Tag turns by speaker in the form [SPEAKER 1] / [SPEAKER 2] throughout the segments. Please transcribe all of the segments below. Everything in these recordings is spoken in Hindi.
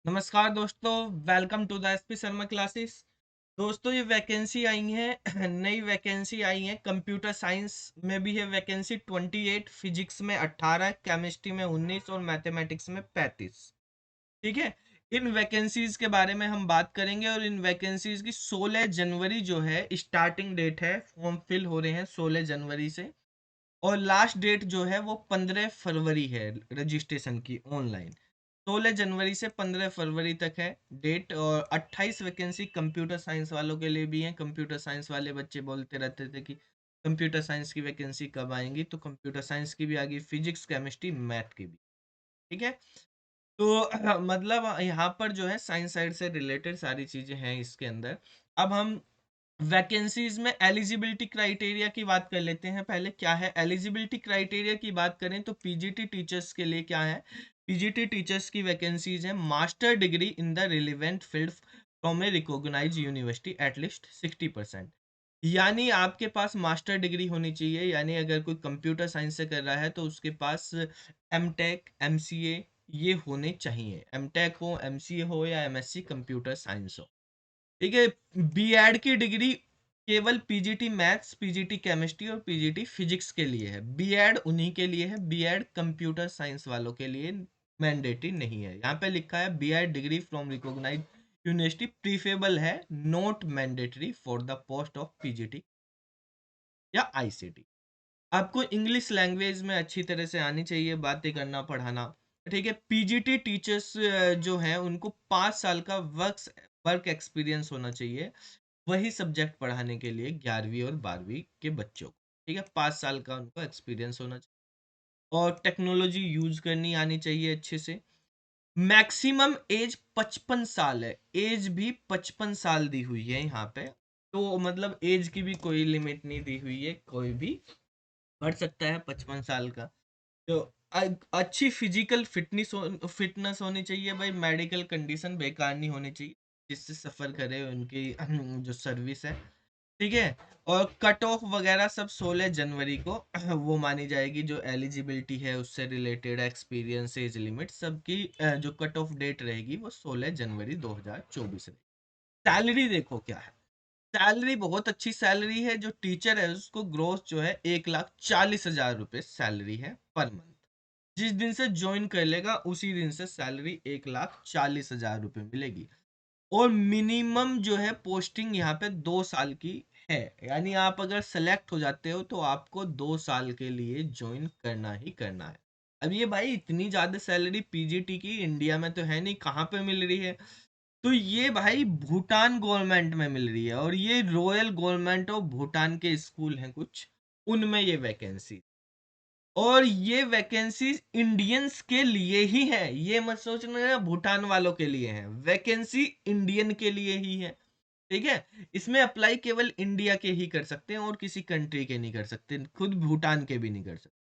[SPEAKER 1] नमस्कार दोस्तों, welcome to the SP Sharma classes. दोस्तों ये वैकेंसी आई है नई वैकेंसी आई है। कंप्यूटर साइंस में भी है वैकेंसी 28, फिजिक्स में 18, केमिस्ट्री में 19 और मैथमेटिक्स में 35। ठीक है। इन वैकेंसीज के बारे में हम बात करेंगे और इन वैकेंसीज की 16 जनवरी जो है स्टार्टिंग डेट है। फॉर्म फिल हो रहे हैं 16 जनवरी से और लास्ट डेट जो है वो 15 फरवरी है रजिस्ट्रेशन की ऑनलाइन। 16 जनवरी से 15 फरवरी तक है डेट। और 28 वैकेंसी कंप्यूटर साइंस वालों के लिए भी है। कंप्यूटर साइंस वाले बच्चे बोलते रहते थे कि कंप्यूटर साइंस की वैकेंसी कब आएंगी, तो कंप्यूटर साइंस की भी आ गई, फिजिक्स केमिस्ट्री मैथ की भी। ठीक है। तो मतलब यहाँ पर जो है साइंस साइड से रिलेटेड सारी चीजें हैं इसके अंदर। अब हम वैकेंसीज में एलिजिबिलिटी क्राइटेरिया की बात कर लेते हैं। पहले क्या है एलिजिबिलिटी क्राइटेरिया की बात करें तो पीजीटी टीचर्स के लिए क्या है। पीजीटी टीचर्स की वैकेंसीज है master degree in the relevant field from a recognised university at least 60%। यानी आपके पास मास्टर डिग्री होनी चाहिए। यानी अगर कोई कंप्यूटर साइंस से कर रहा है तो उसके पास एम टेक एमसीए ये होने चाहिए। एम टेक हो, एमसीए हो या एमएससी कंप्यूटर साइंस हो। ठीक है। बीएड की डिग्री केवल पीजीटी मैथ्स, पीजीटी केमिस्ट्री और पीजीटी फिजिक्स के लिए है। बीएड उन्हीं के लिए है, बीएड कंप्यूटर साइंस वालों के लिए मैंडेटरी नहीं है। यहाँ पे लिखा है B Ed degree from recognised university preferable है, not mandatory for the post of PGT या आईसीटी। आपको इंग्लिश लैंग्वेज में अच्छी तरह से आनी चाहिए, बातें करना पढ़ाना। ठीक है। पीजीटी टीचर्स जो हैं उनको 5 साल का वर्क एक्सपीरियंस होना चाहिए वही सब्जेक्ट पढ़ाने के लिए 11वीं और 12वीं के बच्चों को। ठीक है। 5 साल का उनको एक्सपीरियंस होना चाहिए और टेक्नोलॉजी यूज करनी आनी चाहिए अच्छे से। मैक्सिमम एज 55 साल है। एज भी 55 साल दी हुई है यहाँ पे। तो मतलब एज की भी कोई लिमिट नहीं दी हुई है, कोई भी बढ़ सकता है 55 साल का। तो अच्छी फिजिकल फिटनेस होनी चाहिए भाई। मेडिकल कंडीशन बेकार नहीं होनी चाहिए जिससे सफ़र करे उनकी जो सर्विस है। ठीक है। और कट ऑफ वगैरह सब 16 जनवरी को वो मानी जाएगी। जो एलिजिबिलिटी है उससे रिलेटेड एक्सपीरियंस एज लिमिट सबकी जो कट ऑफ डेट रहेगी वो 16 जनवरी 2024 रहेगी। सैलरी देखो क्या है। सैलरी बहुत अच्छी सैलरी है। जो टीचर है उसको ग्रोथ जो है 1,40,000 रुपये सैलरी है पर मंथ। जिस दिन से ज्वाइन कर लेगा उसी दिन से सैलरी 1,40,000 रुपये मिलेगी। और मिनिमम जो है पोस्टिंग यहाँ पे 2 साल की है। यानी आप अगर सेलेक्ट हो जाते हो तो आपको 2 साल के लिए ज्वाइन करना ही करना है। अब ये भाई इतनी ज्यादा सैलरी पीजीटी की इंडिया में तो है नहीं, कहाँ पे मिल रही है। तो ये भाई भूटान गवर्नमेंट में मिल रही है और ये रॉयल गवर्नमेंट ऑफ भूटान के स्कूल हैं कुछ, उनमें ये वैकेंसी। और ये वैकेंसी इंडियंस के लिए ही है। ये मत सोचना भूटान वालों के लिए है, वैकेंसी इंडियन के लिए ही है। ठीक है। इसमें अप्लाई केवल इंडिया के ही कर सकते हैं और किसी कंट्री के नहीं कर सकते, खुद भूटान के भी नहीं कर सकते।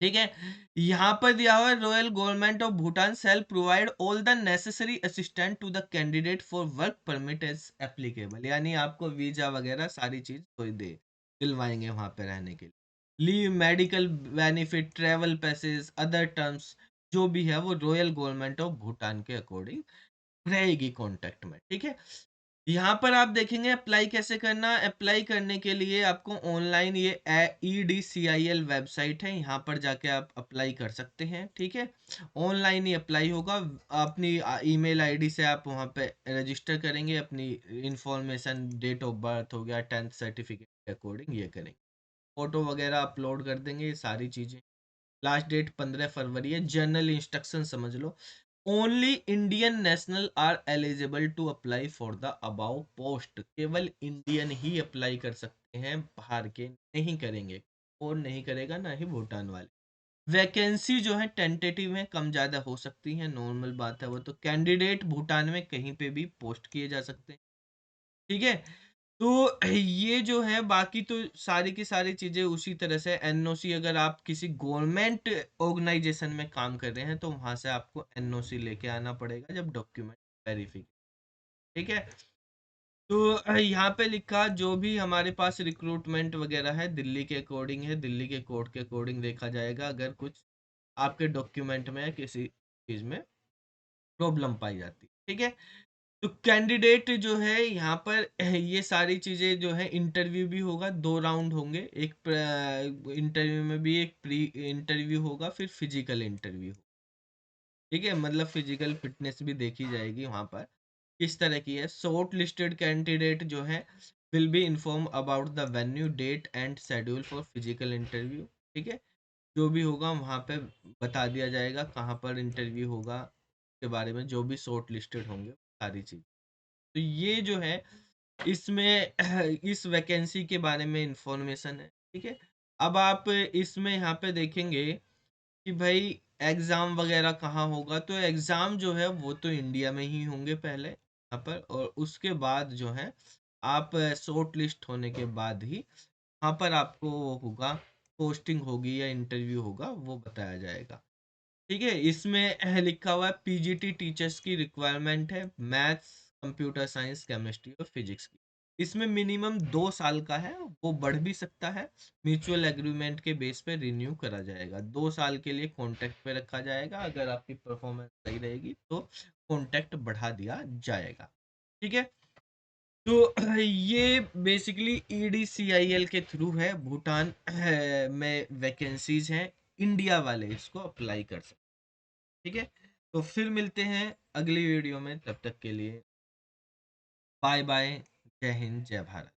[SPEAKER 1] ठीक है। यहाँ पर दिया हुआ है royal government of Bhutan shall provide all the necessary assistant to the candidate for work permit as applicable. यानी आपको वीजा वगैरह सारी चीज कोई दे दिलवाएंगे वहां पे रहने के लिए। Leave, medical benefit, travel passage, other terms जो भी है वो रॉयल गवर्नमेंट ऑफ भूटान के अकॉर्डिंग रहेगी कॉन्टेक्ट में। ठीक है। यहाँ पर आप देखेंगे अप्लाई कैसे करना। अप्लाई करने के लिए आपको ऑनलाइन ये EDCIL वेबसाइट है, यहाँ पर जाके आप अप्लाई कर सकते हैं। ठीक है। ऑनलाइन ही अप्लाई होगा। अपनी ईमेल आईडी से आप वहाँ पे रजिस्टर करेंगे, अपनी इंफॉर्मेशन, डेट ऑफ बर्थ हो गया, 10th सर्टिफिकेट के अकॉर्डिंग ये करेंगे। फोटो वगैरह अपलोड कर देंगे, ये सारी चीज़ें। लास्ट डेट 15 फरवरी है। जनरल इंस्ट्रक्शन समझ लो। Only Indian national are eligible to apply for the above post. केवल इंडियन ही अप्लाई कर सकते हैं, बाहर के नहीं करेंगे। और नहीं करेगा ना ही भूटान वाले। वैकेंसी जो है टेंटेटिव है, कम ज़्यादा हो सकती है, नॉर्मल बात है वो। तो कैंडिडेट भूटान में कहीं पे भी पोस्ट किए जा सकते हैं। ठीक है। तो ये जो है बाकी तो सारी की सारी चीज़ें उसी तरह से। एनओसी अगर आप किसी गवर्नमेंट ऑर्गेनाइजेशन में काम कर रहे हैं तो वहां से आपको एनओसी लेके आना पड़ेगा जब डॉक्यूमेंट वेरीफिकेशन। ठीक है। तो यहाँ पे लिखा जो भी हमारे पास रिक्रूटमेंट वगैरह है दिल्ली के अकॉर्डिंग है, दिल्ली के कोर्ट के अकॉर्डिंग देखा जाएगा। अगर कुछ आपके डॉक्यूमेंट में किसी चीज़ में प्रॉब्लम पाई जाती है। ठीक है, तो कैंडिडेट जो है यहाँ पर ये सारी चीज़ें जो है, इंटरव्यू भी होगा, 2 राउंड होंगे, एक इंटरव्यू में भी एक प्री इंटरव्यू होगा, फिर फिजिकल इंटरव्यू। ठीक है, मतलब फिजिकल फिटनेस भी देखी जाएगी वहाँ पर किस तरह की है। शॉर्ट लिस्टेड कैंडिडेट जो है will be inform about the venue, date and schedule for physical interview. ठीक है, जो भी होगा वहाँ पे बता दिया जाएगा कहाँ पर इंटरव्यू होगा के बारे में, जो भी शॉर्ट लिस्टेड होंगे सारी चीज़। तो ये जो है इसमें इस वैकेंसी के बारे में इंफॉर्मेशन है। ठीक है, अब आप इसमें यहाँ पे देखेंगे कि भाई एग्ज़ाम वगैरह कहाँ होगा, तो एग्ज़ाम जो है वो तो इंडिया में ही होंगे पहले यहाँ पर, और उसके बाद जो है आप शॉर्ट लिस्ट होने के बाद ही वहाँ पर आपको वो होगा, पोस्टिंग होगी या इंटरव्यू होगा, वो बताया जाएगा। ठीक है, इसमें लिखा हुआ है पीजीटी टीचर्स की रिक्वायरमेंट है, मैथ्स, कंप्यूटर साइंस, केमिस्ट्री और फिजिक्स की। इसमें मिनिमम 2 साल का है, वो बढ़ भी सकता है, म्यूचुअल एग्रीमेंट के बेस पे रिन्यू करा जाएगा। 2 साल के लिए कॉन्टैक्ट पे रखा जाएगा, अगर आपकी परफॉर्मेंस सही रहेगी तो कॉन्टैक्ट बढ़ा दिया जाएगा। ठीक है, तो ये बेसिकली EDCIL के थ्रू है, भूटान में वैकेंसीज हैं, इंडिया वाले इसको अप्लाई कर सकते। ठीक है, तो फिर मिलते हैं अगली वीडियो में, तब तक के लिए बाय बाय, जय हिंद, जय भारत।